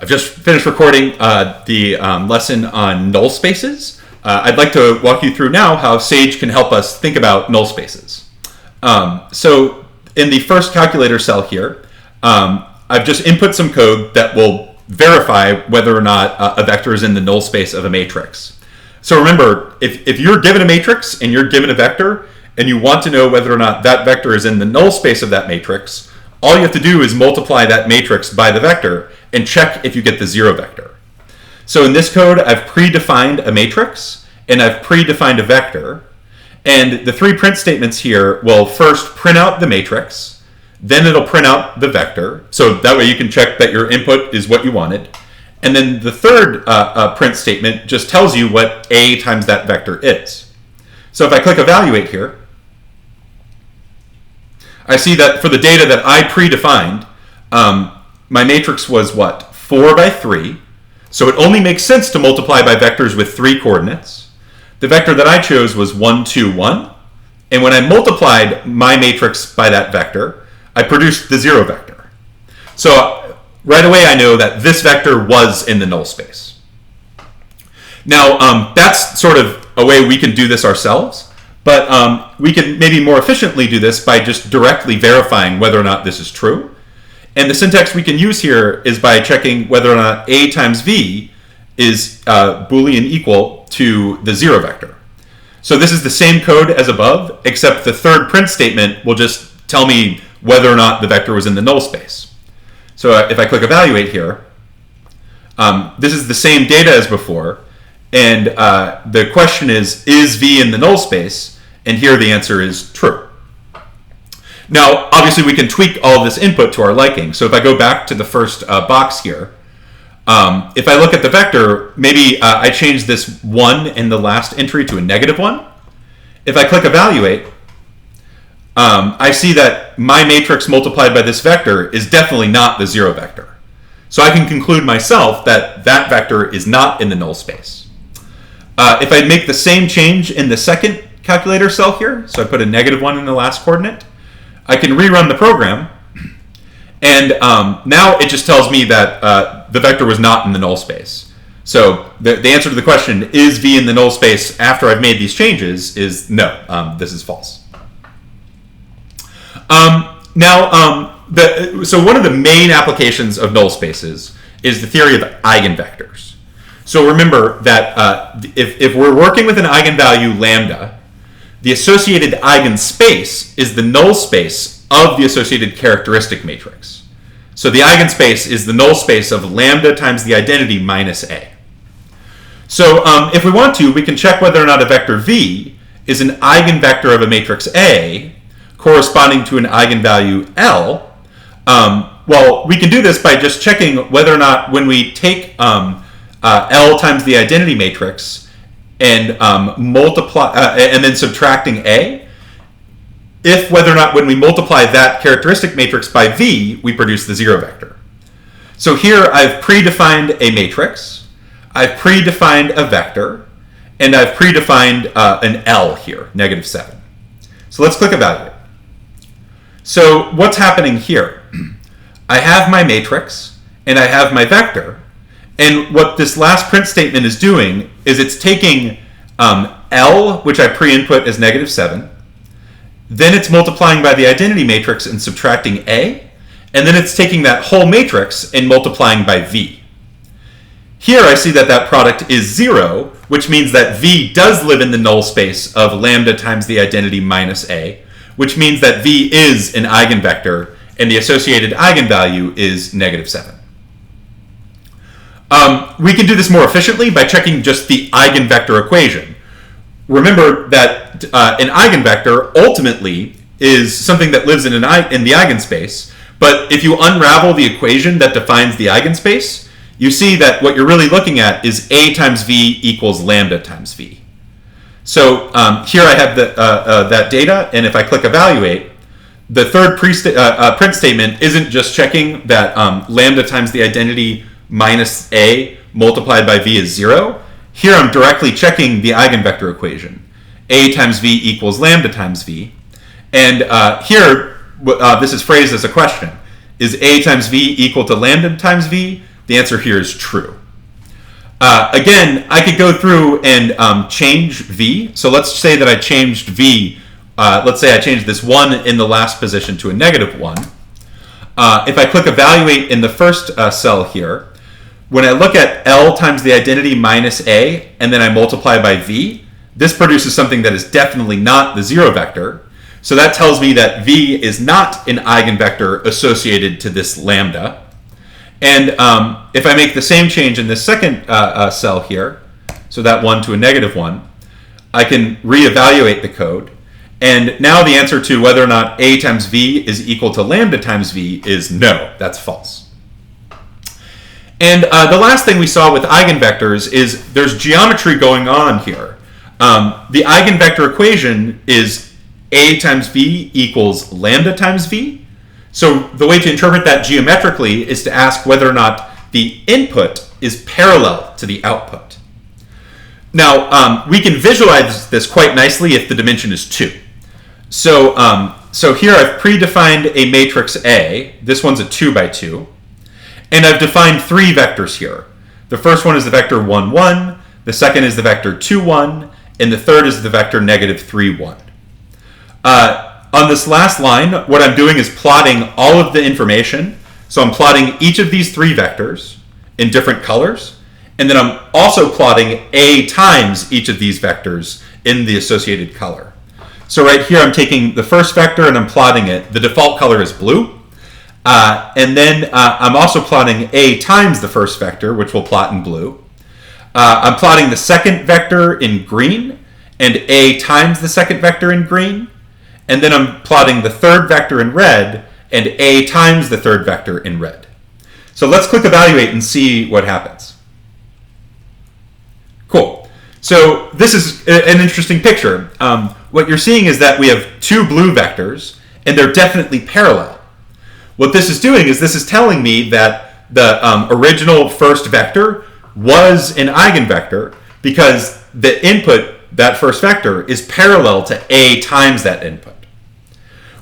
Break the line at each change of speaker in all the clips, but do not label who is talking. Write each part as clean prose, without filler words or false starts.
I've just finished recording the lesson on null spaces. I'd like to walk you through now how Sage can help us think about null spaces. So in the first calculator cell here, I've just input some code that will verify whether or not a vector is in the null space of a matrix. So remember, if you're given a matrix and you're given a vector and you want to know whether or not that vector is in the null space of that matrix, all you have to do is multiply that matrix by the vector and check if you get the zero vector. So in this code, I've predefined a matrix and I've predefined a vector. And the three print statements here will first print out the matrix, then it'll print out the vector. So that way you can check that your input is what you wanted. And then the third print statement just tells you what A times that vector is. So if I click evaluate here, I see that for the data that I predefined, my matrix was what? 4 by 3. So it only makes sense to multiply by vectors with 3 coordinates. The vector that I chose was 1, 2, 1. And when I multiplied my matrix by that vector, I produced the zero vector. So right away I know that this vector was in the null space. Now that's sort of a way we can do this ourselves. But we can maybe more efficiently do this by just directly verifying whether or not this is true. And the syntax we can use here is by checking whether or not A times V is Boolean equal to the zero vector. So this is the same code as above, except the third print statement will just tell me whether or not the vector was in the null space. So if I click evaluate here, this is the same data as before. And the question is V in the null space? And here the answer is true. Now, obviously, we can tweak all of this input to our liking. So if I go back to the first box here, if I look at the vector, maybe I change this 1 in the last entry to a -1. If I click evaluate, I see that my matrix multiplied by this vector is definitely not the zero vector. So I can conclude myself that that vector is not in the null space. If I make the same change in the second calculator cell here, so I put a -1 in the last coordinate, I can rerun the program, and now it just tells me that the vector was not in the null space. So the answer to the question, is V in the null space after I've made these changes, is no, this is false. So one of the main applications of null spaces is the theory of eigenvectors. So remember that if we're working with an eigenvalue lambda, the associated eigenspace is the null space of the associated characteristic matrix. So the eigenspace is the null space of lambda times the identity minus A. So if we want to, we can check whether or not a vector V is an eigenvector of a matrix A corresponding to an eigenvalue L. Well, we can do this by just checking whether or not when we take L times the identity matrix and multiply and then subtracting A, if whether or not when we multiply that characteristic matrix by V, we produce the zero vector. So here I've predefined a matrix, I've predefined a vector, and I've predefined an L here, -7. So let's click evaluate. So what's happening here? I have my matrix and I have my vector. And what this last print statement is doing is it's taking L, which I pre-input as -7, then it's multiplying by the identity matrix and subtracting A, and then it's taking that whole matrix and multiplying by V. Here I see that that product is 0, which means that V does live in the null space of lambda times the identity minus A, which means that V is an eigenvector, and the associated eigenvalue is -7. We can do this more efficiently by checking just the eigenvector equation. Remember that an eigenvector ultimately is something that lives in the eigenspace, but if you unravel the equation that defines the eigenspace, you see that what you're really looking at is A times V equals lambda times V. So here I have that data, and if I click evaluate, the third print statement isn't just checking that lambda times the identity minus A multiplied by V is 0. Here I'm directly checking the eigenvector equation. A times V equals lambda times V. And here, this is phrased as a question. Is A times V equal to lambda times V? The answer here is true. Again, I could go through and change v. So let's say that I changed v. Let's say I changed this 1 in the last position to a -1. If I click evaluate in the first cell here, when I look at L times the identity minus A, and then I multiply by V, this produces something that is definitely not the 0 vector. So that tells me that V is not an eigenvector associated to this lambda. And if I make the same change in this second cell here, so that 1 to a -1, I can reevaluate the code. And now the answer to whether or not A times V is equal to lambda times V is no, that's false. And the last thing we saw with eigenvectors is there's geometry going on here. The eigenvector equation is A times V equals lambda times V. So the way to interpret that geometrically is to ask whether or not the input is parallel to the output. Now, we can visualize this quite nicely if the dimension is 2. So, so here I've predefined a matrix A. This one's a 2 by 2. And I've defined 3 vectors here. The first one is the vector 1, 1. The second is the vector 2, 1. And the third is the vector -3, 1. On this last line, what I'm doing is plotting all of the information. So I'm plotting each of these 3 vectors in different colors. And then I'm also plotting A times each of these vectors in the associated color. So right here, I'm taking the first vector and I'm plotting it. The default color is blue. And then I'm also plotting A times the first vector, which we'll plot in blue. I'm plotting the second vector in green and A times the second vector in green. And then I'm plotting the third vector in red and A times the third vector in red. So let's click evaluate and see what happens. Cool. So this is an interesting picture. What you're seeing is that we have 2 blue vectors and they're definitely parallel. What this is doing is this is telling me that the original first vector was an eigenvector because the input, that first vector, is parallel to A times that input.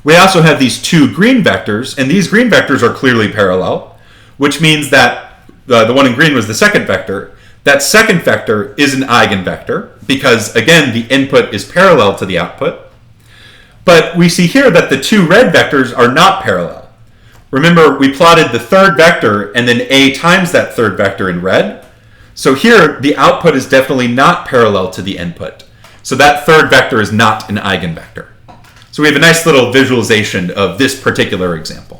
We also have these 2 green vectors, and these green vectors are clearly parallel, which means that the one in green was the second vector. That second vector is an eigenvector because, again, the input is parallel to the output. But we see here that the 2 red vectors are not parallel. Remember, we plotted the third vector and then A times that third vector in red. So here, the output is definitely not parallel to the input. So that third vector is not an eigenvector. So we have a nice little visualization of this particular example.